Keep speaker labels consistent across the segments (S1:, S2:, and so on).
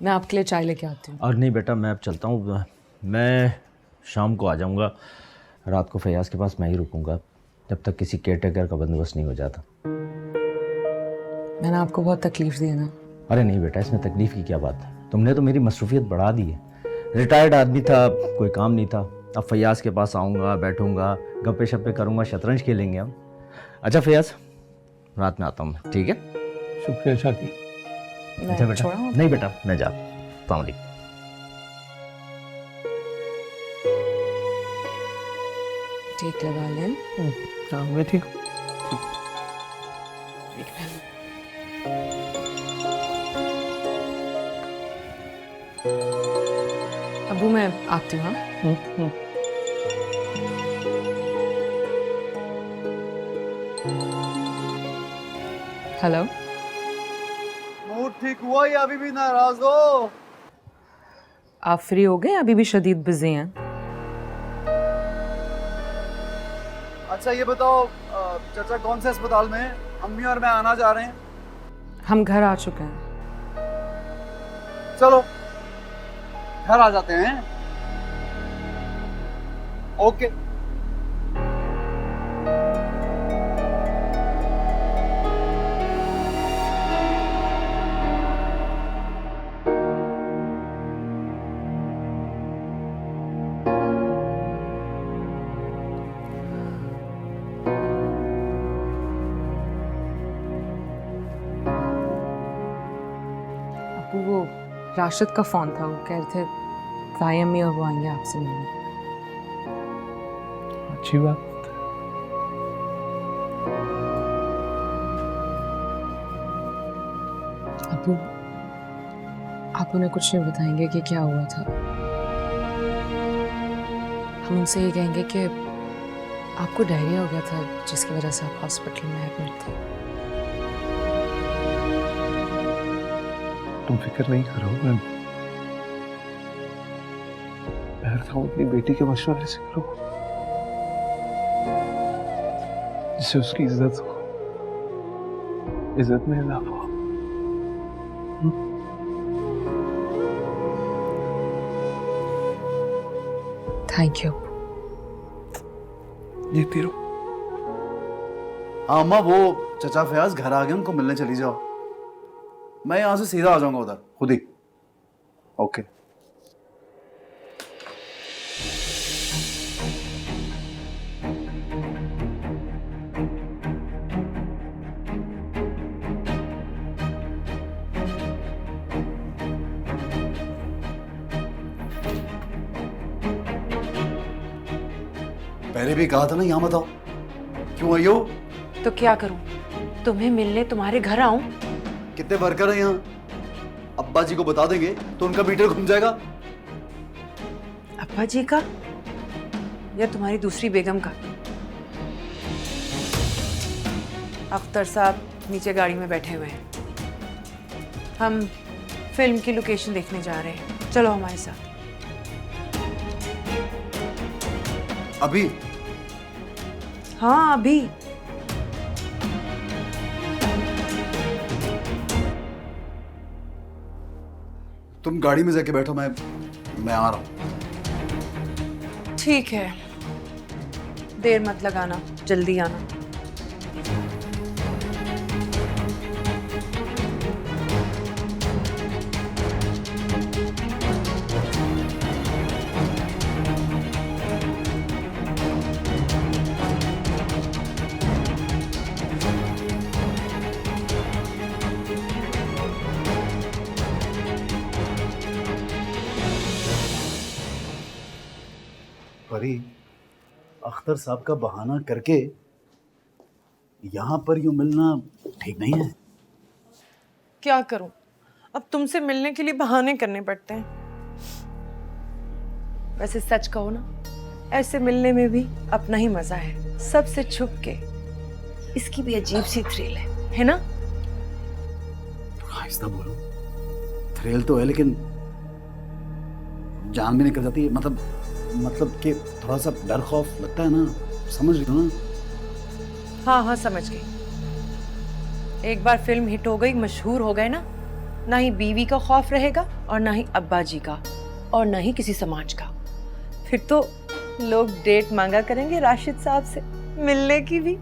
S1: मैं आपके लिए चाय लेके आती हूँ।
S2: और नहीं बेटा, मैं अब चलता हूँ। मैं शाम को आ जाऊँगा। रात को फैयाज़ के पास मैं ही रुकूँगा जब तक किसी केयरटेकर का बंदोबस्त नहीं हो जाता।
S1: मैंने आपको बहुत तकलीफ दी है ना?
S2: अरे नहीं बेटा, इसमें तकलीफ़ की क्या बात है। तुमने तो मेरी मसरूफियत बढ़ा दी है। रिटायर्ड आदमी था, कोई काम नहीं था। अब फैयाज़ के पास आऊँगा, बैठूँगा, गप्पे शप्पे करूँगा, शतरंज खेलेंगे हम। अच्छा फैयाज़, रात में आता हूँ मैं, ठीक है?
S3: शुक्रिया शाकिर।
S2: अच्छा बेटा।
S1: छोड़ा हूँ?
S2: नहीं बेटा, मैं जा। अस्सलाम वालेकुम।
S1: ठीक लगा लें।
S3: हाँ मैं ठीक हूँ।
S1: अबू मैं आती हूँ। हाँ? हेलो।
S4: मूड ठीक हुआ या अभी भी नाराज हो?
S1: आप फ्री हो गए? अभी भी शदीद बिजी हैं?
S4: अच्छा ये बताओ, चाचा कौन से अस्पताल में है? अम्मी और मैं आना चाह रहे हैं।
S1: हम घर आ चुके हैं।
S4: चलो घर आ जाते हैं। ओके।
S1: अबू वो राशिद का फोन था, वो कह रहे थे ताई अम्मी और वो आएंगे आपसे मिलने।
S3: अच्छी बात।
S1: अबू आप उन्हें कुछ नहीं बताएंगे कि क्या हुआ था? हम उनसे ये कहेंगे कि आपको डायरिया हो गया था जिसकी वजह से आप हॉस्पिटल में एडमिट थे।
S3: तुम फिक्र नहीं करो, मैं कहता हूँ अपनी बेटी के मशवरे से करो जिससे उसकी इज्जत हो, इज्जत में इजाफा हो।
S1: Thank you.
S3: जीती रहो।
S4: हाँ अम्मा, वो चाचा फयाज घर आ गए, उनको मिलने चली जाओ। मैं यहाँ से सीधा आ जाऊंगा उधर खुद ही। ओके। पहले भी कहा था ना, यहाँ मत आओ। क्यों आई हो?
S1: तो क्या करूं? तुम्हें मिलने तुम्हारे घर आऊं?
S4: कितने वर्कर हैं यहाँ? अब्बा जी को बता देंगे तो उनका मीटर घूम जाएगा।
S1: अब्बा जी का या तुम्हारी दूसरी बेगम का? अख्तर साहब नीचे गाड़ी में बैठे हुए हैं। हम फिल्म की लोकेशन देखने जा रहे हैं, चलो हमारे साथ।
S4: अभी?
S1: हाँ अभी।
S4: तुम गाड़ी में जाके बैठो, मैं आ रहा हूँ।
S1: ठीक है, देर मत लगाना, जल्दी आना।
S4: परी, अख्तर साहब का बहाना करके यहाँ पर यूं मिलना ठीक नहीं है।
S5: क्या करूं, अब तुमसे मिलने के लिए बहाने करने पड़ते हैं। वैसे सच कहो ना, ऐसे मिलने में भी अपना ही मजा है, सबसे छुप के। इसकी भी अजीब सी थ्रिल है ना?
S4: आहिस्ता बोलो। थ्रिल तो है लेकिन जान भी निकल जाती है। मतलब कि थोड़ा सा डर खौफ लगता है ना, समझ रही हो ना?
S5: हाँ हाँ समझ गई। एक बार फिल्म हिट हो गई, मशहूर हो गए ना, ना ही बीवी का खौफ रहेगा और ना ही अब्बा जी का और ना ही किसी समाज का। फिर तो लोग डेट मांगा करेंगे राशिद साहब से मिलने की भी।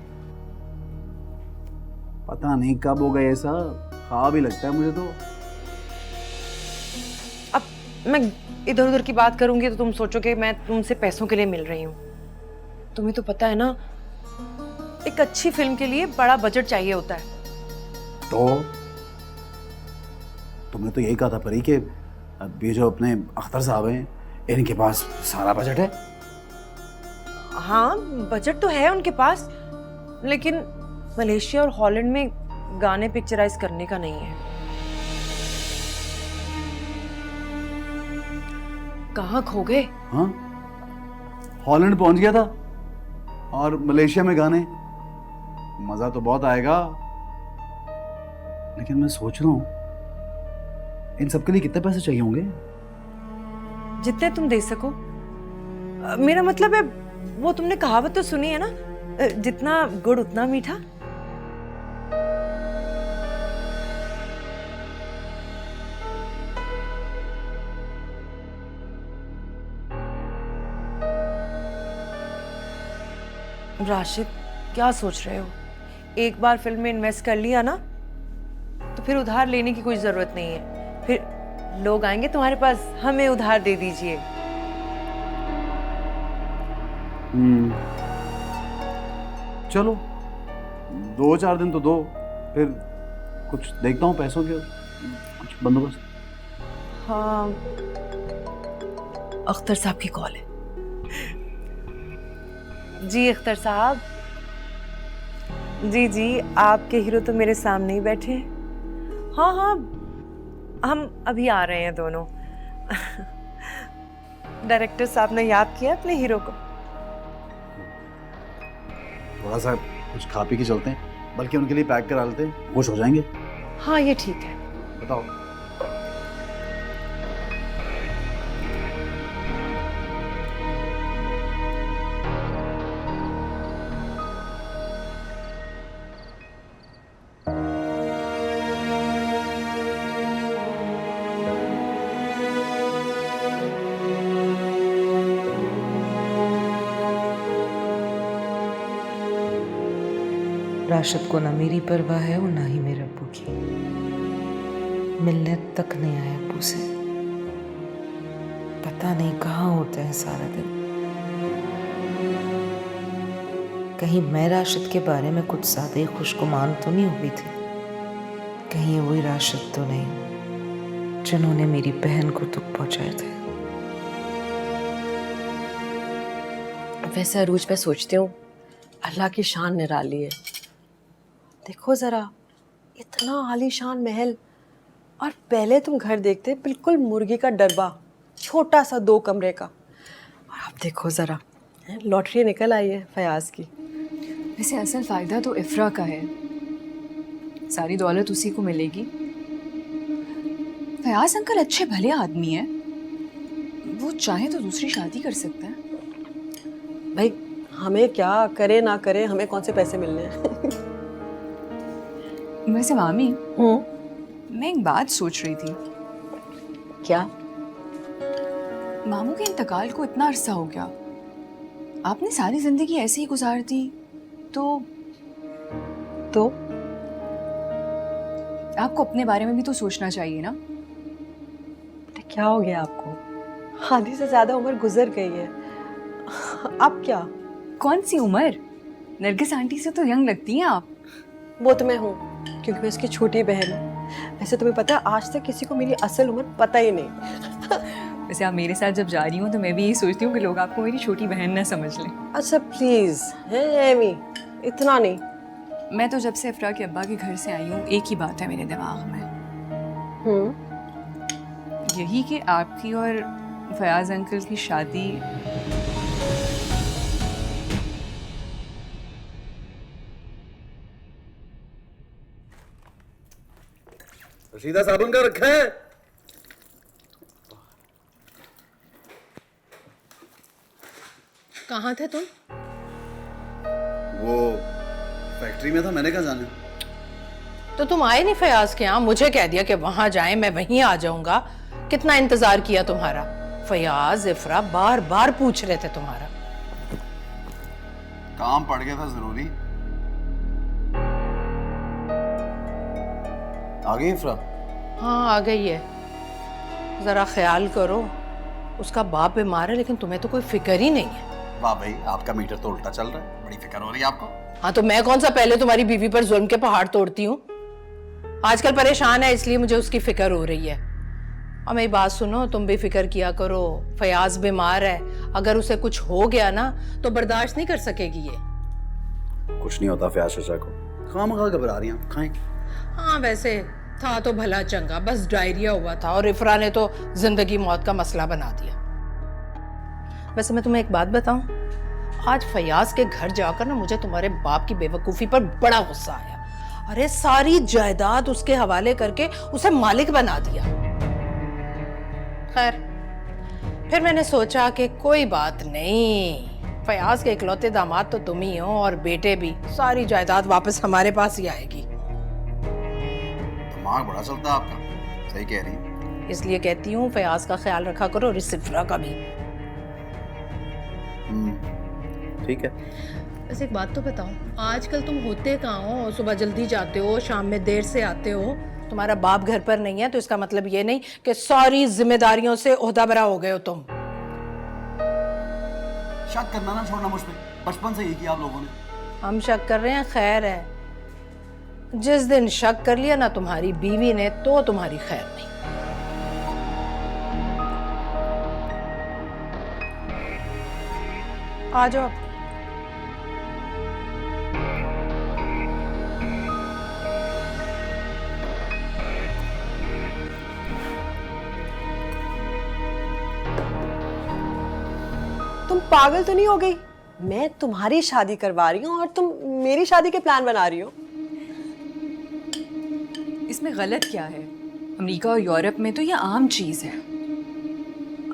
S4: पता नहीं कब होगा ऐसा, ख्वाब ही लगता है मुझे तो।
S5: अब मैं इधर उधर की बात करूंगी तो तुम सोचोगे मैं तुमसे पैसों के लिए मिल रही हूँ। तुम्हें तो पता है ना, एक अच्छी फिल्म के लिए बड़ा बजट चाहिए होता है।
S4: तो तुमने तो यही कहा था परी कि अब ये जो अपने अख्तर साहब हैं इनके पास सारा बजट है।
S5: हाँ बजट तो है उनके पास, लेकिन मलेशिया और हॉलैंड में गाने पिक्चराइज करने का नहीं है। कहाँ खो गए?
S4: हाँ, हॉलैंड पहुंच गया था और मलेशिया में गाने, मजा तो बहुत आएगा। लेकिन मैं सोच रहा हूँ इन सब के लिए कितने पैसे चाहिए होंगे?
S5: जितने तुम दे सको। मेरा मतलब है, वो तुमने कहावत तो सुनी है ना, जितना गुड़ उतना मीठा। राशिद क्या सोच रहे हो? एक बार फिल्म में इन्वेस्ट कर लिया ना तो फिर उधार लेने की कोई जरूरत नहीं है। फिर लोग आएंगे तुम्हारे पास, हमें उधार दे दीजिए।
S4: चलो 2-4 दिन तो दो, फिर कुछ देखता हूँ पैसों के कुछ बंदोबस्त।
S5: हाँ, अख्तर साहब की कॉल है। जी अख्तर साहब। जी जी, आपके हीरो तो मेरे सामने ही बैठे हैं। हाँ हाँ, हम अभी आ रहे हैं दोनों। डायरेक्टर साहब ने याद किया अपने हीरो को।
S4: थोड़ा सा कुछ खा पी के चलते हैं, बल्कि उनके लिए पैक करा लेते हैं, खुश हो जाएंगे।
S5: हाँ ये ठीक है।
S4: बताओ।
S6: राशिद को ना मेरी परवाह है और ना ही मेरे अब्बू की। मिलने तक नहीं आए अब्बू से। पता नहीं कहाँ होते हैं सारा दिन। कहीं मैं राशिद के बारे में कुछ ज्यादा ही खुशगुमान तो नहीं हुई थी? कहीं वही राशिद तो नहीं जिन्होंने मेरी बहन को दुख पहुंचाए थे?
S5: वैसे अरूज, मैं सोचती हूँ अल्लाह की शान निराली है। देखो जरा, इतना आलीशान महल, और पहले तुम घर देखते बिल्कुल मुर्गी का डब्बा, छोटा सा 2 कमरे का, और अब देखो जरा, लॉटरी निकल आई है फयाज की।
S7: वैसे असल फ़ायदा तो इफ्रा का है, सारी दौलत उसी को मिलेगी। फयाज अंकल अच्छे भले आदमी हैं, वो चाहे तो दूसरी शादी कर सकता है।
S5: भाई हमें क्या करे ना करे, हमें कौन से पैसे मिलने हैं।
S7: वैसे मामी, मैं एक बात सोच रही थी।
S5: क्या?
S7: मामू के इंतकाल को इतना अरसा हो गया, आपने सारी जिंदगी ऐसे ही गुजार दी, तो आपको अपने बारे में भी तो सोचना चाहिए ना।
S5: क्या हो गया आपको? आधी से ज्यादा उम्र गुजर गई है, अब क्या?
S7: कौन सी उम्र? नरगिस आंटी से तो यंग लगती हैं आप।
S5: वो तो मैं हूँ, क्योंकि मैं उसकी छोटी बहन हूँ। वैसे तुम्हें पता है, आज तक किसी को मेरी असल उम्र पता ही नहीं।
S7: वैसे आप मेरे साथ जब जा रही हो तो मैं भी यही सोचती हूँ कि लोग आपको मेरी छोटी बहन न समझ लें।
S5: अच्छा प्लीज, है एमी, इतना नहीं।
S7: मैं तो जब से इफ्रा के अब्बा के घर से आई हूँ, एक ही बात है मेरे दिमाग में, यही कि आपकी और फयाज अंकल की शादी
S4: रशीदा साबुन का रखा है?
S5: कहाँ थे तुम?
S4: वो फैक्ट्री में था, मैंने कहा जाने।
S8: तो तुम आए नहीं फयाज के यहाँ, मुझे कह दिया कि वहां जाएं, मैं वहीं आ जाऊंगा। कितना इंतजार किया तुम्हारा। फयाज इफ्रा बार बार पूछ रहे थे तुम्हारा।
S4: काम पड़ गया था जरूरी। आ गई इफ्रा?
S8: हाँ आ गई है। जरा ख्याल करो, उसका बाप बीमार है लेकिन तुम्हें तो कोई फिक्र ही नहीं है।
S4: वाह भाई, आपका मीटर तो उल्टा चल रहा है, बड़ी फिक्र हो रही है आपको।
S8: हाँ तो मैं कौन सा पहले तुम्हारी बीवी पर जुल्म के पहाड़ तोड़ती हूँ। आजकल परेशान है इसलिए मुझे उसकी फिक्र हो रही है। और मेरी बात सुनो, तुम भी फिक्र किया करो। फयाज बीमार है, अगर उसे कुछ हो गया ना तो बर्दाश्त नहीं कर सकेगी ये।
S4: कुछ नहीं होता फयाज चाचा को, खामखा घबरा रही हैं, खाएं।
S8: हाँ वैसे था तो भला चंगा, बस डायरिया हुआ था और इफ्रा ने तो जिंदगी मौत का मसला बना दिया। वैसे मैं तुम्हें एक बात बताऊं, आज फयाज के घर जाकर ना मुझे तुम्हारे बाप की बेवकूफी पर बड़ा गुस्सा आया। अरे सारी जायदाद उसके हवाले करके उसे मालिक बना दिया। खैर फिर मैंने सोचा कि कोई बात नहीं, फयाज के इकलौते दामाद तो तुम ही हो और बेटे भी, सारी जायदाद वापस हमारे पास ही आएगी।
S4: दिमाग बड़ा चलता है आपका, सही कह रही हैं।
S8: इसलिए कहती हूँ फयाज का ख्याल रखा करो और इस इफ्रा का भी।
S4: ठीक है।
S8: वैसे एक बात तो बताओ, आजकल तुम होते कहाँ हो? सुबह जल्दी जाते हो, शाम में देर से आते हो। तुम्हारा बाप घर पर नहीं है तो इसका मतलब ये नहीं कि सारी जिम्मेदारियों से ओहदा बरा हो गए हो तुम।
S4: शक करना ना छोड़ना मुझ पे, बचपन से यही किया आप लोगों ने।
S8: हम शक कर रहे हैं, खैर है। जिस दिन शक कर लिया ना तुम्हारी बीवी ने तो तुम्हारी खैर नहीं। आ जाओ।
S5: तुम पागल तो नहीं हो गई? मैं तुम्हारी शादी करवा रही हूँ और तुम मेरी शादी के प्लान बना रही हो।
S7: इसमें गलत क्या है? अमेरिका और यूरोप में तो ये आम चीज है।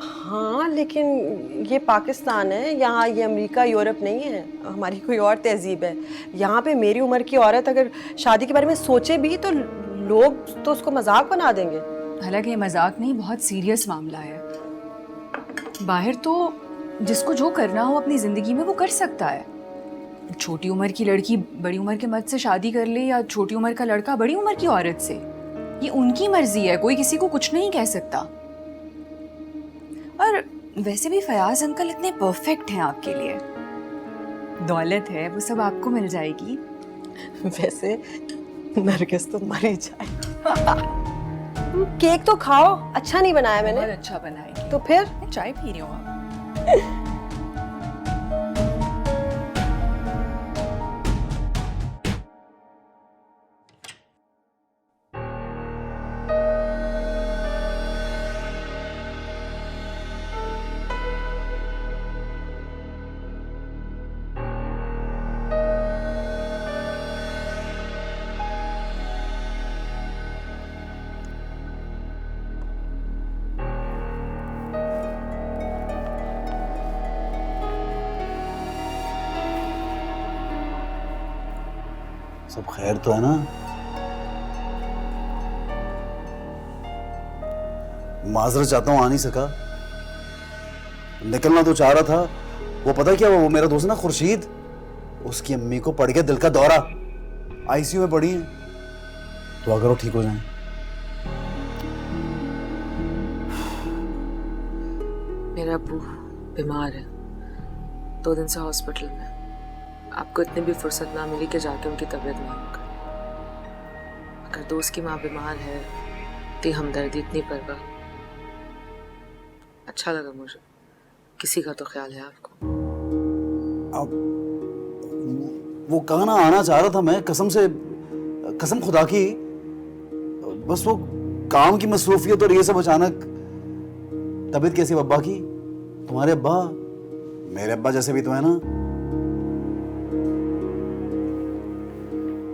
S5: हाँ लेकिन ये पाकिस्तान है, यहाँ ये अमेरिका यूरोप नहीं है। हमारी कोई और तहजीब है। यहाँ पे मेरी उम्र की औरत अगर शादी के बारे में सोचे भी तो लोग तो उसको मजाक बना देंगे।
S7: हालांकि ये मजाक नहीं, बहुत सीरियस मामला है। बाहर तो जिसको जो करना हो अपनी जिंदगी में वो कर सकता है। छोटी उम्र की लड़की बड़ी उम्र के मर्द से शादी कर ले या छोटी उम्र का लड़का बड़ी उम्र की औरत से, ये उनकी मर्जी है, कोई किसी को कुछ नहीं कह सकता। और वैसे भी फयाज अंकल इतने परफेक्ट हैं आपके लिए। दौलत है वो सब आपको मिल जाएगी।
S5: वैसे नरगिस तो मर ही जाए। केक तो खाओ, अच्छा नहीं बनाया मैंने।
S7: बहुत अच्छा बनाएगी।
S5: तो फिर
S7: मैं चाय पी रही हूँ।
S4: सब खैर तो है ना? माजरत चाहता हूं, आ नहीं सका। निकलना तो चाह रहा था। वो पता क्या, वो मेरा दोस्त ना खुर्शीद, उसकी अम्मी को पड़ गया दिल का दौरा, आईसीयू में पड़ी है। तो अगर वो ठीक हो जाए।
S6: मेरा अब्बू बीमार है, 2 दिन से हॉस्पिटल में। आपको इतनी भी फुर्सत ना मिली कि जाके उनकी तबीयत मालूम करें। अगर दोस्त की माँ बीमार है तो हमदर्दी इतनी परवाह। अच्छा लगा मुझे, किसी का तो ख्याल है आपको।
S4: अब वो कहा ना आना चाह रहा था मैं, कसम खुदा की। बस वो काम की मसरूफियत और ये सब अचानक। तबीयत कैसी अब्बा की? तुम्हारे अब्बा मेरे अब्बा जैसे भी तो है ना?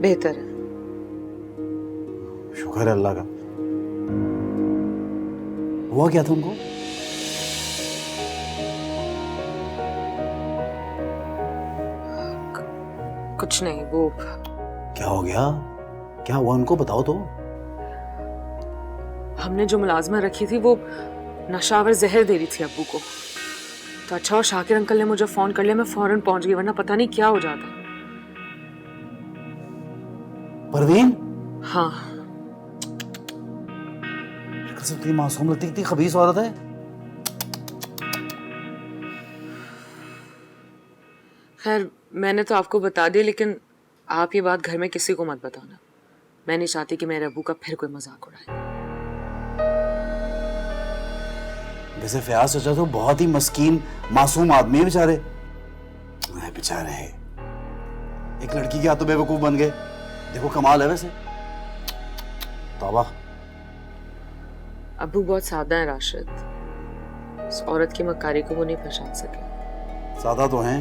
S6: बेहतर है।
S4: शुक्र है अल्लाह का। हुआ क्या था उनको?
S6: कुछ नहीं, वो
S4: क्या हो गया? क्या हुआ उनको बताओ तो।
S6: हमने जो मुलाजमा रखी थी वो नशावर जहर दे रही थी अब्बू को। तो अच्छा और शाकिर अंकल ने मुझे फोन कर लिया, मैं फौरन पहुंच गई, वरना पता नहीं क्या हो जाता।
S4: परवीन,
S6: हाँ,
S4: कितनी मासूम लगती, कितनी खबीस औरत है।
S6: खैर मैंने तो आपको बता दिया, लेकिन आप ये बात घर में किसी को मत बताना। मैं नहीं चाहती कि मेरे अब्बू का फिर कोई मजाक उड़ाए।
S4: वैसे फयाज चाचा तो बहुत ही मस्कीन मासूम आदमी है बेचारे। बेचारे एक लड़की के हाथों बेवकूफ बन गए। देखो कमाल है वैसे। तौबा।
S6: अब्बू बहुत सादा है राशिद, उस औरत की मक्कारी को वो नहीं पहचान सके।
S4: सादा तो हैं।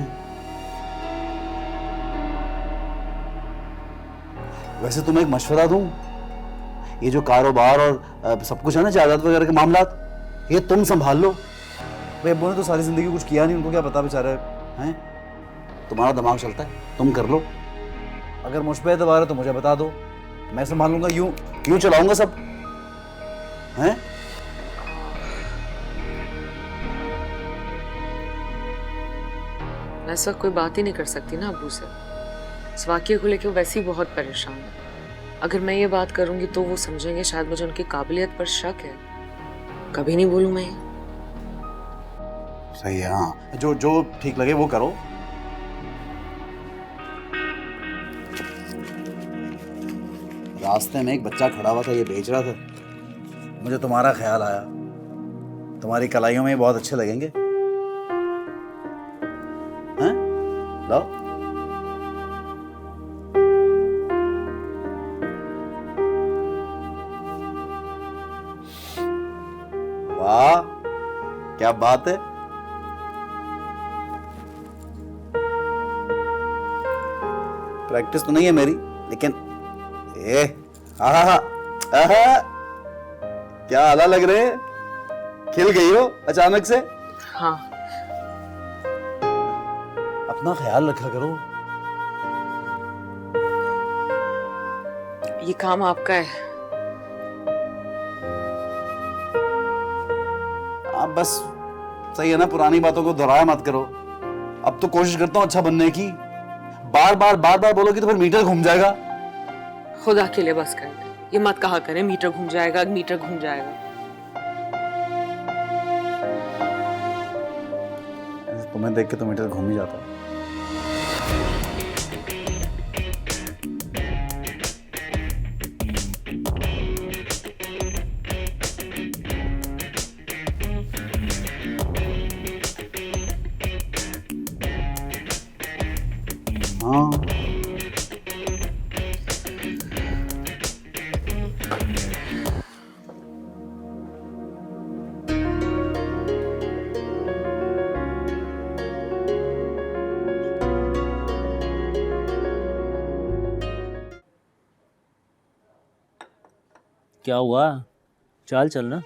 S4: वैसे तुम्हें एक मशवरा दूं, ये जो कारोबार और सब कुछ है ना, जायदाद वगैरह के मामलात, ये तुम संभाल लो। भाई अब्बू ने तो सारी जिंदगी कुछ किया नहीं, उनको क्या पता बेचारे हैं। तुम्हारा दिमाग चलता है, तुम कर लो। अगर मुझ पे एतबार है तो मुझे बता दो, मैं संभाल लूंगा। यूं चलाऊंगा सब, हैं?
S6: मैं इस वक्त कोई बात ही नहीं कर सकती ना अब्बू से। इस वाक़ये को लेकर वो वैसे ही बहुत परेशान है। अगर मैं ये बात करूंगी तो वो समझेंगे शायद मुझे उनकी काबिलियत पर शक है। कभी नहीं बोलूं मैं ये।
S4: सही है, हाँ। जो ठीक लगे वो करो। रास्ते में एक बच्चा खड़ा हुआ था, ये बेच रहा था। मुझे तुम्हारा ख्याल आया, तुम्हारी कलाइयों में ये बहुत अच्छे लगेंगे। हैं? लो। वाह, क्या बात है। प्रैक्टिस तो नहीं है मेरी, लेकिन आहा, क्या आला लग रहे हैं। खिल गई हो अचानक से।
S6: हाँ,
S4: अपना ख्याल रखा करो।
S6: ये काम आपका है।
S4: आप बस सही है ना, पुरानी बातों को दोहराया मत करो। अब तो कोशिश करता हूँ अच्छा बनने की। बार बार बोलोगी तो फिर मीटर घूम जाएगा।
S6: खुदा के लिए बस कर दे, ये मत कहा करें मीटर घूम जाएगा, मीटर घूम जाएगा।
S4: तुम्हें देख के तो मीटर घूम ही जाता है। हाँ,
S2: क्या हुआ, चाल चलना।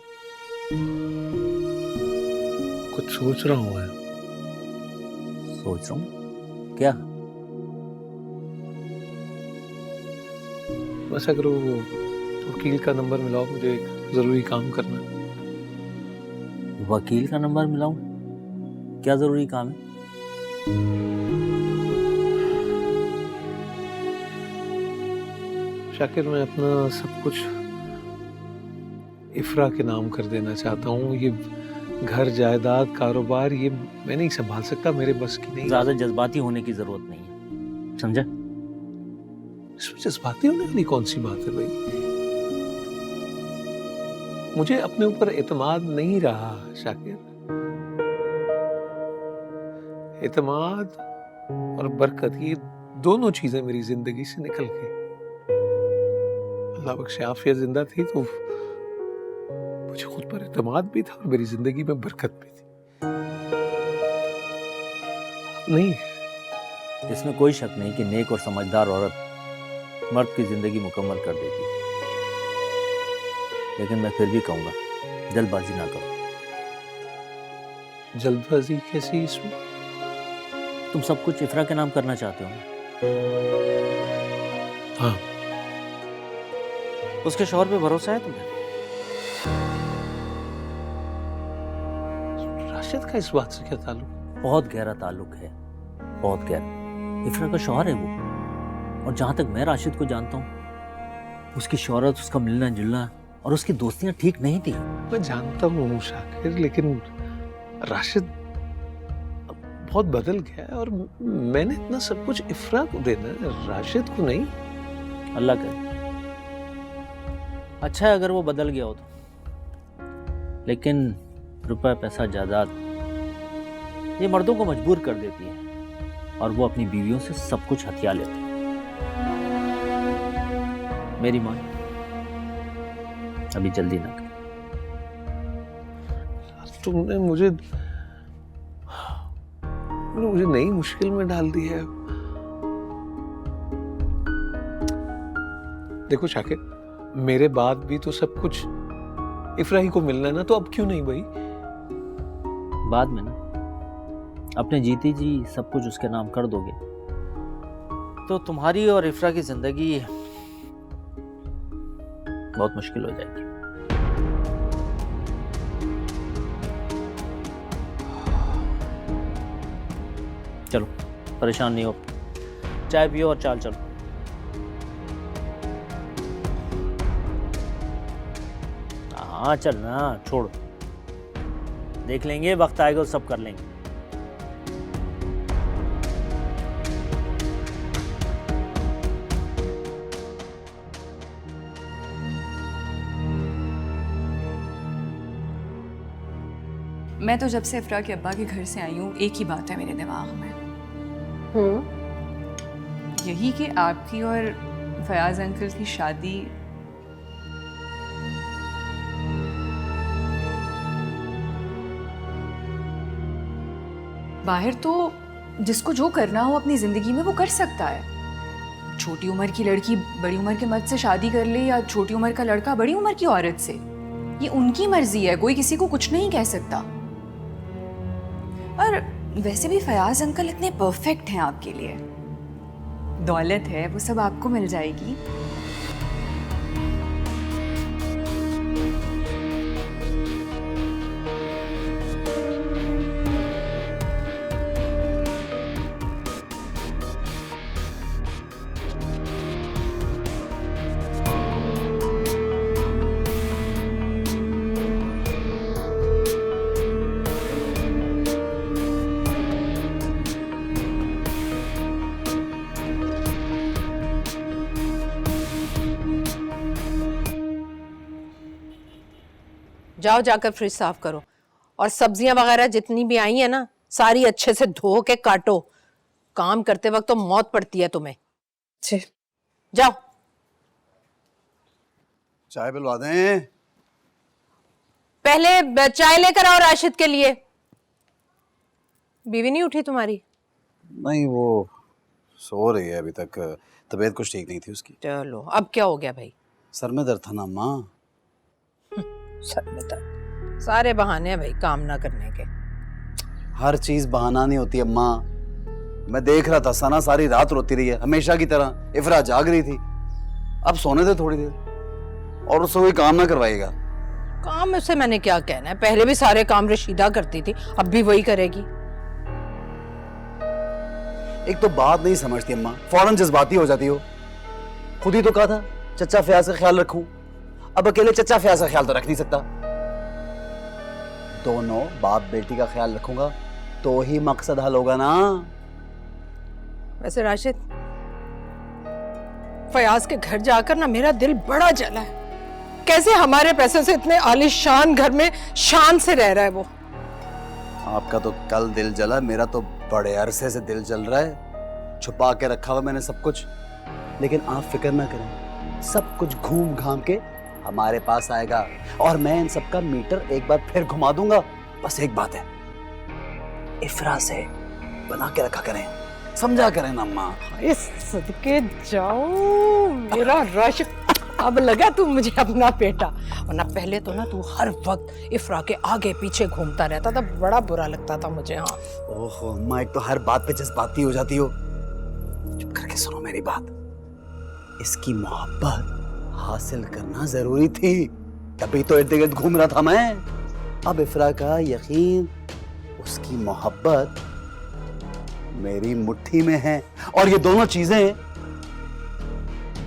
S3: कुछ सोच रहा हूँ।
S2: सोच रहा हूँ क्या?
S3: बस अगर वो वकील का नंबर मिलाओ, मुझे एक जरूरी काम करना है।
S2: वकील का नंबर मिलाऊं? क्या जरूरी काम है?
S3: शाकिर, मैं अपना सब कुछ इफ्रा के नाम कर देना चाहता हूँ। ये घर, जायदाद, कारोबार, ये मैं नहीं संभाल सकता, मेरे बस की नहीं।
S2: ज्यादा जज्बाती होने की जरूरत नहीं है, समझा?
S3: इसमें जज्बाती होने वाली कौन सी बात है भाई? मुझे अपने ऊपर एतमाद नहीं रहा शाकिर। एतमाद और बरकत, ये दोनों चीजें मेरी जिंदगी से निकल गई। अल्लाह बख्शे आफियत जिंदा थी तो मुझे खुद पर एतमाद भी था और मेरी जिंदगी में बरकत भी थी। नहीं,
S2: इसमें कोई शक नहीं कि नेक और समझदार औरत मर्द की जिंदगी मुकम्मल कर देती है, लेकिन मैं फिर भी कहूंगा जल्दबाजी ना करो।
S3: जल्दबाजी कैसी इसमें?
S2: तुम सब कुछ इफ्रा के नाम करना चाहते हो?
S3: हाँ,
S9: उसके शौहर पे भरोसा है तुम्हें?
S3: राशिद का इस बात से क्या ताल्लुक?
S9: बहुत गहरा ताल्लुक है, बहुत गहरा। इफ्रा का शौहर है वो, और जहां तक मैं राशिद को जानता हूँ, उसकी शौहरत, उसका मिलना जुलना और उसकी दोस्तियां ठीक नहीं थी।
S3: मैं जानता हूँ शाकिर, लेकिन राशिद बहुत बदल गया है और मैंने इतना सब कुछ इफ्रा को देना है, राशिद को नहीं।
S9: अल्लाह करे। अच्छा है अगर वो बदल गया हो तो, लेकिन रुपया पैसा जायदाद ये मर्दों को मजबूर कर देती है और वो अपनी बीवियों से सब कुछ हथिया लेते हैं। मेरी मां, अभी जल्दी ना कर।
S3: तुमने मुझे नई मुश्किल में डाल दिया है। देखो शाकिर, मेरे बाद भी तो सब कुछ इफ्रा ही को मिलना है ना, तो अब क्यों नहीं भाई?
S9: बाद में ना, अपने जीती जी सब कुछ उसके नाम कर दोगे तो तुम्हारी और इफ्रा की जिंदगी बहुत मुश्किल हो जाएगी। चलो परेशान नहीं हो, चाय पियो और चाल चलो। हाँ चल ना, छोड़, देख लेंगे, वक्त आएगा तो सब कर लेंगे।
S7: मैं तो जब से इफ्रा के अब्बा के घर से आई हूँ, एक ही बात है मेरे दिमाग में, यही कि आपकी और फयाज अंकल की शादी बाहर तो जिसको जो करना हो अपनी जिंदगी में वो कर सकता है। छोटी उम्र की लड़की बड़ी उम्र के मर्द से शादी कर ले या छोटी उम्र का लड़का बड़ी उम्र की औरत से, ये उनकी मर्जी है, कोई किसी को कुछ नहीं कह सकता। और वैसे भी फयाज अंकल इतने परफेक्ट हैं आपके लिए, दौलत है वो सब आपको मिल जाएगी।
S8: जाओ जाकर फ्रिज साफ करो, और सब्जियां वगैरह जितनी भी आई है ना, सारी अच्छे से धो के काटो। काम करते वक्त तो मौत पड़ती है तुम्हें। जाओ।
S4: चाय पिलवा दें।
S8: पहले चाय लेकर आओ राशिद के लिए। बीवी नहीं उठी तुम्हारी?
S4: नहीं, वो सो रही है अभी तक, तबीयत कुछ ठीक नहीं थी उसकी।
S8: चलो, अब क्या हो गया भाई?
S4: सर में दर्द था ना अम्मा।
S8: सर में दर्द? सारे बहाने हैं भाई काम ना करने के।
S4: हर चीज बहाना नहीं होती अम्मा। मैं देख रहा था सना सारी रात रोती रही है हमेशा की तरह, इफ्रा जाग रही थी। अब सोने दे थोड़ी देर, और उससे कोई काम ना करवाएगा।
S8: काम उससे मैंने क्या कहना है, पहले भी सारे काम रशीदा करती थी, अब भी वही करेगी।
S4: एक तो बात नहीं समझती अम्मा, फौरन जज्बाती हो जाती हो। खुद ही तो कहा था चचा फयाज का ख्याल रखूं, अब अकेले चचा फयाज का ख्याल तो रख नहीं सकता। दोनों बाप बेटी का ख्याल रखूंगा तो ही मकसद हल होगा ना।
S8: वैसे राशिद, फयाज के घर जाकर ना मेरा दिल बड़ा जला है। कैसे हमारे पैसे से इतने आलीशान घर में शान से रह रहा है वो।
S4: आपका तो कल दिल जला, मेरा तो बड़े अरसे से दिल जल रहा है। छुपा के रखा हुआ मैंने सब कुछ, लेकिन आप फिक्र ना करें, सब कुछ घूम घाम के हमारे पास आएगा और मैं इन सब का मीटर एक बार फिर घुमा दूंगा। बस एक बात है, इफ्रा से बना के रखा करें, समझा करें ना अम्मा।
S8: इस सदके जाओ मेरा राशिद, अब लगा तू मुझे अपना बेटा, वरना पहले तो ना तू हर वक्त इफ्रा के आगे पीछे घूमता रहता था, बड़ा बुरा लगता था मुझे। हाँ
S4: ओहो अम्मा, एक तो हर बात पे जज्बाती हो जाती हो। चुप करके सुनो मेरी बात। इसकी मोहब्बत हासिल करना जरूरी थी, तभी तो इर्द गिर्द घूम रहा था मैं। अब इफ्रा का यकीन, उसकी मोहब्बत मेरी मुट्ठी में है, और ये दोनों चीजें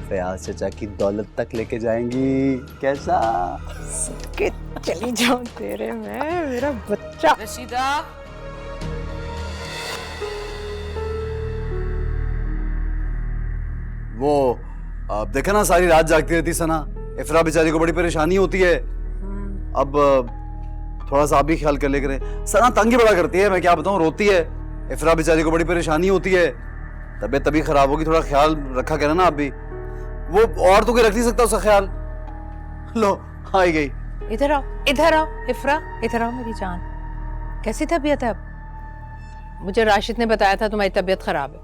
S4: फयाज चचा की दौलत तक लेके जाएंगी। कैसा?
S8: के चली जाऊं तेरे में, मेरा बच्चा।
S6: रशीदा,
S4: वो अब देखा ना, सारी रात जागती रहती सना। इफ्रा बेचारी को बड़ी परेशानी होती है। अब थोड़ा सा आप भी ख्याल कर ले करें। सना तंग ही बड़ा करती है, मैं क्या बताऊं, रोती है। इफ्रा बेचारी को बड़ी परेशानी होती है, तबीयत तभी खराब होगी, थोड़ा ख्याल रखा करें ना आप भी। वो और तो कोई रख नहीं सकता उसका ख्याल। लो आ ही गई।
S8: इधर आओ, इधर आओ इफ्रा, इधर आओ मेरी जान। कैसी तबीयत है अब? मुझे राशिद ने बताया था तुम्हारी तबीयत खराब है।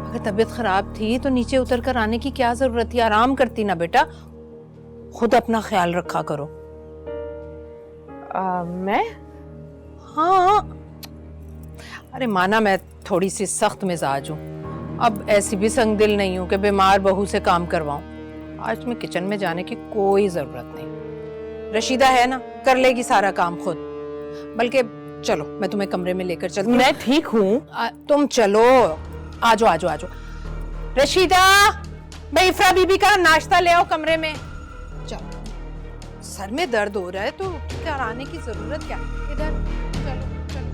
S8: अगर तबीयत खराब थी तो नीचे उतर कर आने की क्या जरूरत थी? आराम करती ना बेटा, खुद अपना ख्याल रखा करो।
S6: मैं?
S8: हाँ, अरे माना मैं थोड़ी सी सख्त मिजाज हूँ, अब ऐसी भी संग दिल नहीं हूँ कि बीमार बहू से काम करवाऊँ। आज मैं किचन में जाने की कोई जरूरत नहीं। रशीदा है ना, कर लेगी सारा काम खुद। बल्कि चलो मैं तुम्हें कमरे में लेकर चलती हूँ।
S6: मैं ठीक हूँ।
S8: तुम चलो, आजो आजो आजो। रशीदा, भाई इफ्रा बीबी का नाश्ता ले आओ कमरे में। चलो, सर में दर्द हो रहा है तो घर आने की जरूरत क्या? इधर चलो चलो।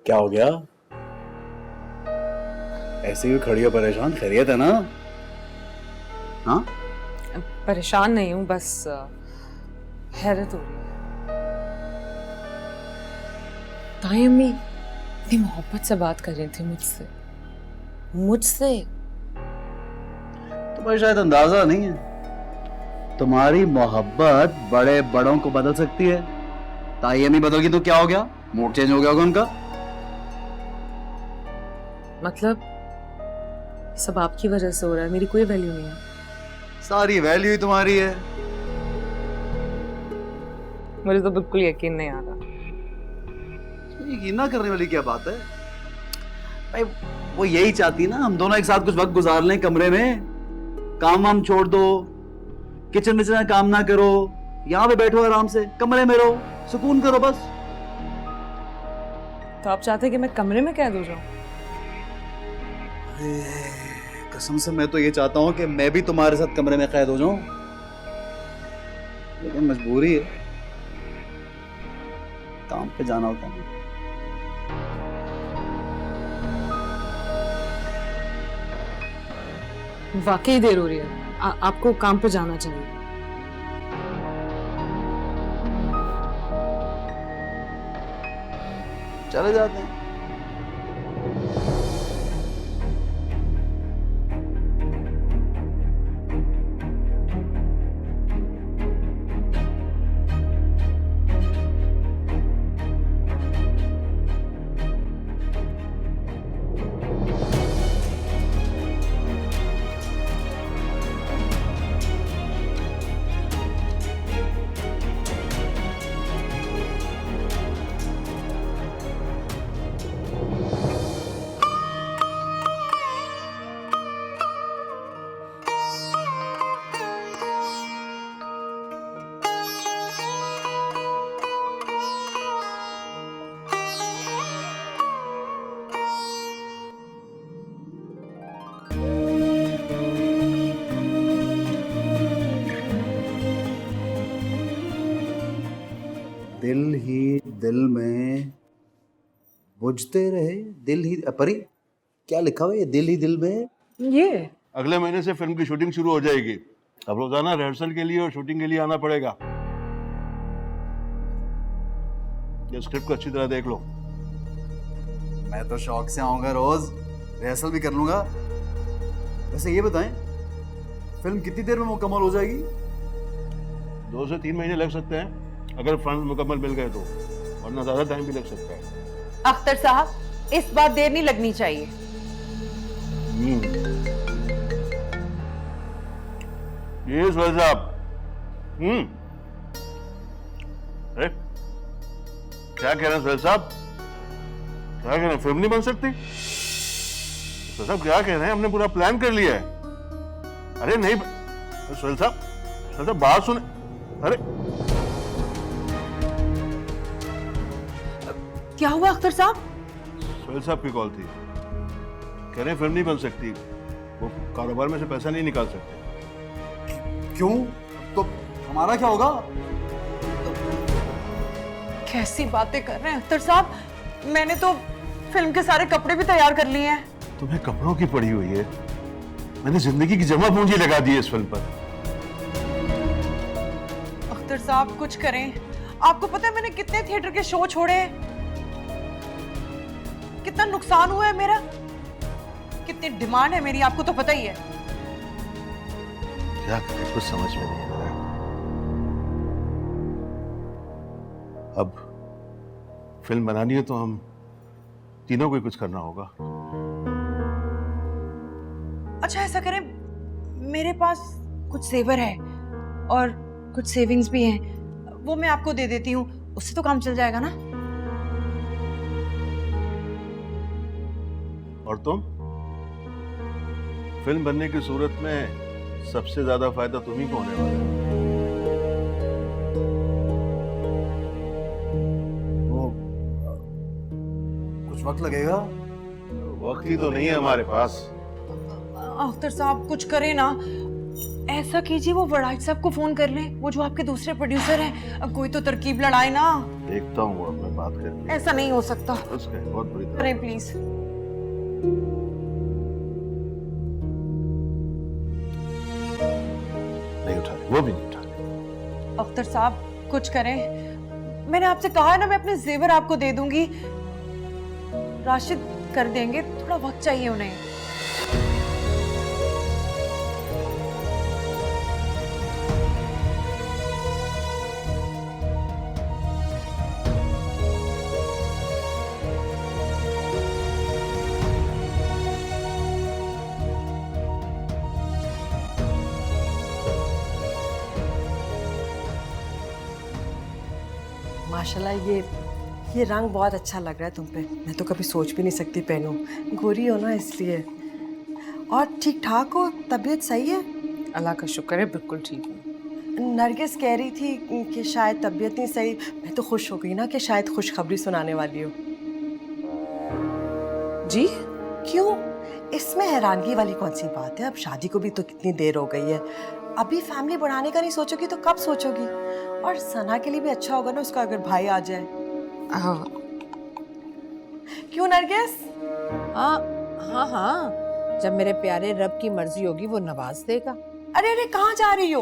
S4: क्या हो गया? ऐसे ही खड़ी हो परेशान? खैरियत है ना? हाँ?
S6: परेशान नहीं हूँ, बस हैरत हो रही है। ताई अम्मी इतनी मोहब्बत से बात कर रही थी मुझसे।
S4: तुम्हें शायद अंदाजा नहीं है, तुम्हारी मोहब्बत बड़े बड़ों को बदल सकती है। ताई अम्मी बदल गई तो क्या हो गया? मूड चेंज हो गया होगा उनका।
S6: मतलब सब आपकी वजह से हो रहा है, मेरी कोई वैल्यू नहीं है।
S4: सारी वैल्यू ही तुम्हारी है।
S6: मुझे तो बिल्कुल यकीन नहीं आ रहा।
S4: यकीन ना करने वाली क्या बात है भाई? वो यही चाहती ना हम दोनों एक साथ कुछ वक्त गुजार लें कमरे में। काम वाम छोड़ दो, किचन में जाना काम ना करो, यहाँ पे बैठो आराम से, कमरे में रहो, सुकून करो बस।
S6: तो आप चाहते कि मैं कमरे में कैद हो जाऊं?
S4: कसम से मैं तो ये चाहता हूँ कि मैं भी तुम्हारे साथ कमरे में कैद हो जाऊं, लेकिन मजबूरी है, काम पे जाना होता है।
S6: वाकई देर हो रही है, आपको काम पे जाना चाहिए।
S4: चले जाते हैं। दिल ही दिल में बुझते रहे, दिल ही परी क्या लिखा हुआ है? ये दिल ही दिल में।
S6: ये
S10: अगले महीने से फिल्म की शूटिंग शुरू हो जाएगी। अब रोजाना रिहर्सल के लिए और शूटिंग के लिए आना पड़ेगा। ये स्क्रिप्ट को अच्छी तरह देख लो।
S4: मैं तो शौक से आऊंगा रोज, रिहर्सल भी कर लूंगा। वैसे ये बताएं, फिल्म कितनी देर में मुकम्मल हो जाएगी?
S10: 2 से 3 महीने लग सकते हैं अगर फंड मुकम्मल मिल गए तो, वरना ज्यादा टाइम भी लग सकता है।
S1: अख्तर साहब, इस बार देर नहीं लगनी चाहिए।
S10: ये सोहेल साहब, अरे क्या कह रहे हैं सोहेल साहब? क्या कह रहे हैं, फिल्म नहीं बन सकती? सोहेल साहब क्या कह रहे हैं? हमने पूरा प्लान कर लिया है। अरे नहीं सोहेल साहब बात सुने। अरे
S1: क्या हुआ अख्तर साहब?
S10: सोहेल साहब की कॉल थी, कह रहे हैं फिल्म नहीं बन सकती, वो कारोबार में से पैसा नहीं निकाल सकते।
S4: क्यों? तो हमारा क्या होगा?
S1: कैसी बातें कर रहे हैं अख्तर साहब? मैंने तो फिल्म के सारे कपड़े भी तैयार कर लिए हैं।
S10: तुम्हें कपड़ों की पड़ी हुई है, मैंने जिंदगी की जमा पूंजी लगा दी है इस फिल्म पर।
S1: अख्तर साहब कुछ करें। आपको पता है मैंने कितने थिएटर के शो छोड़े हैं, कितना नुकसान हुआ है मेरा, कितनी डिमांड है मेरी, आपको तो पता ही है।
S10: क्या करें, कुछ समझ में नहीं आ रहा। अब फिल्म बनानी है तो हम तीनों को ही कुछ करना होगा।
S1: अच्छा ऐसा करें, मेरे पास कुछ सेवर है और कुछ सेविंग्स भी हैं, वो मैं आपको दे देती हूँ, उससे तो काम चल जाएगा ना।
S10: और तुम? फिल्म बनने की सूरत में सबसे ज्यादा फायदा तुम्ही को होने वाला है।
S4: वो कुछ वक्त लगेगा।
S10: वक्त ही तो नहीं है हमारे पास।
S1: अख्तर साहब कुछ करें ना, ऐसा कीजिए वो वड़ाइच साहब को फोन कर लें, वो जो आपके दूसरे प्रोड्यूसर हैं, कोई तो तरकीब लड़ाए ना।
S10: देखता हूँ वो अब मैं बात करके।
S1: ऐसा नहीं हो सकता,
S10: उसके बहुत बुरी तरह।
S1: करें प्लीज।
S10: नहीं उठा रही, वो भी नहीं उठा रही।
S1: अख्तर साहब कुछ करें, मैंने आपसे कहा है ना मैं अपने जेवर आपको दे दूंगी, राशिद कर देंगे, थोड़ा वक्त चाहिए उन्हें।
S5: माशाल्लाह ये रंग बहुत अच्छा लग रहा है तुम पे। मैं तो कभी सोच भी नहीं सकती पहनूं, गोरी हो ना इसलिए। और ठीक ठाक हो, तबीयत सही है?
S6: अल्लाह का शुक्र है, बिल्कुल ठीक है।
S5: नरगिस कह रही थी कि शायद तबीयत नहीं सही। मैं तो खुश हो गई ना कि शायद खुशखबरी सुनाने वाली हो।
S6: जी?
S5: क्यों? इसमें हैरानगी वाली कौन सी बात है? अब शादी को भी तो कितनी देर हो गई है, अभी फैमिली बढ़ाने का नहीं सोचोगी तो कब सोचोगी? और सना के लिए भी अच्छा होगा ना उसका अगर भाई आ जाए। क्यों नरगिस?
S8: हाँ हाँ, जब मेरे प्यारे रब की मर्जी होगी वो नवाज देगा।
S5: अरे अरे कहाँ जा रही हो?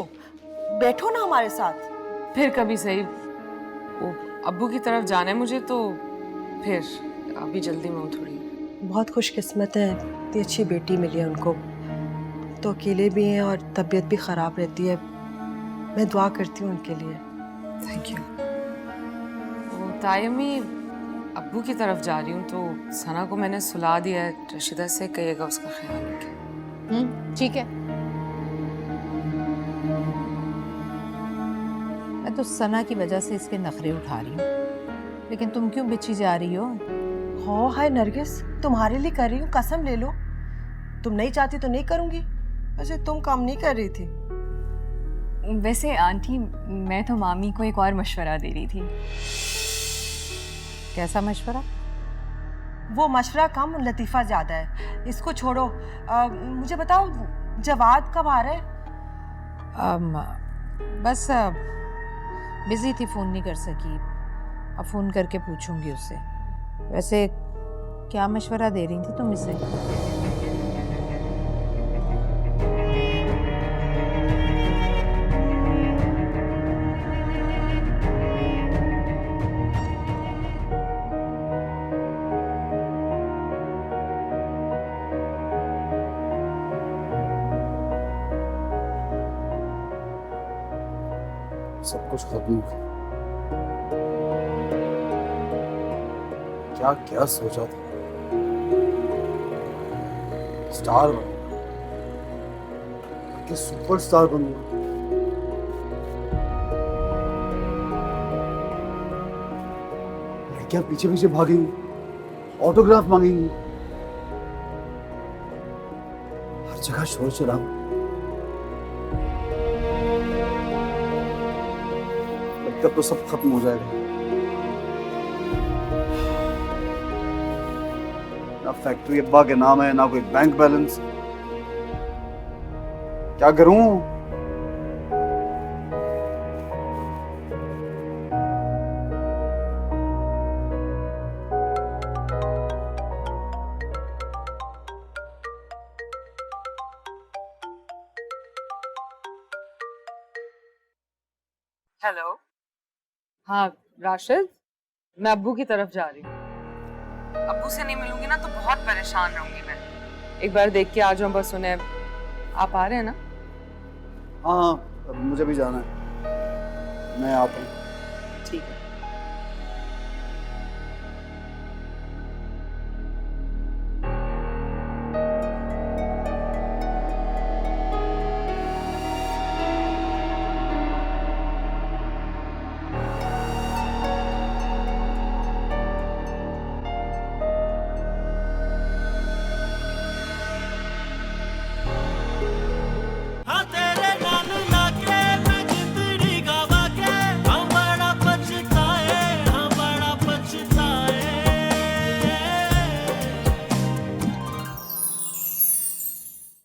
S5: बैठो ना हमारे साथ।
S6: फिर कभी सही, वो अब्बू की तरफ जाना है मुझे, तो फिर अभी जल्दी में हूँ थोड़ी।
S5: बहुत खुशकिस्मत है, इतनी अच्छी बेटी मिली है उनको। तो अकेले भी हैं और तबीयत भी ख़राब रहती है। मैं दुआ करती हूँ उनके लिए।
S6: Thank you. वो तायमी अब्बू की तरफ जा रही हूँ, तो सना को मैंने सुला दिया है, रशीदा से कहिएगा उसका ख्याल रखें।
S8: ठीक है। मैं तो सना की वजह से इसके नखरे उठा रही हूँ, लेकिन तुम क्यों बिछी जा रही हो?
S5: हो हाय नरगिस, तुम्हारे लिए कर रही हूँ, कसम ले लो। तुम नहीं चाहती तो नहीं करूँगी। वैसे तुम काम नहीं कर रही थी।
S7: वैसे आंटी, मैं तो मामी को एक और मशवरा दे रही थी।
S8: कैसा मशवरा?
S5: वो मशवरा कम, लतीफ़ा ज़्यादा है। इसको छोड़ो। मुझे बताओ जवाद कब आ रहा है?
S8: बस बिजी थी, फ़ोन नहीं कर सकी। अब फ़ोन करके पूछूंगी उससे। वैसे क्या मशवरा दे रही थी तुम इसे?
S4: सब कुछ खत्म हो गया। क्या क्या सोचा था, स्टार बनूंगा, सुपरस्टार बनूंगा। लड़कियां पीछे पीछे भागेंगी, ऑटोग्राफ मांगेंगी, हर जगह शोर शराबा। तब तो सब खत्म हो जाएगा। ना फैक्ट्री अब्बा के नाम है, ना कोई बैंक बैलेंस। क्या करूं?
S6: हेलो। हाँ राशिद, मैं अब्बू की तरफ जा रही हूँ। अब्बू से नहीं मिलूंगी ना तो बहुत परेशान रहूंगी मैं। एक बार देख के आ जाऊं बस उन्हें। आप आ रहे हैं ना?
S4: हाँ, मुझे भी जाना है, मैं आता हूँ।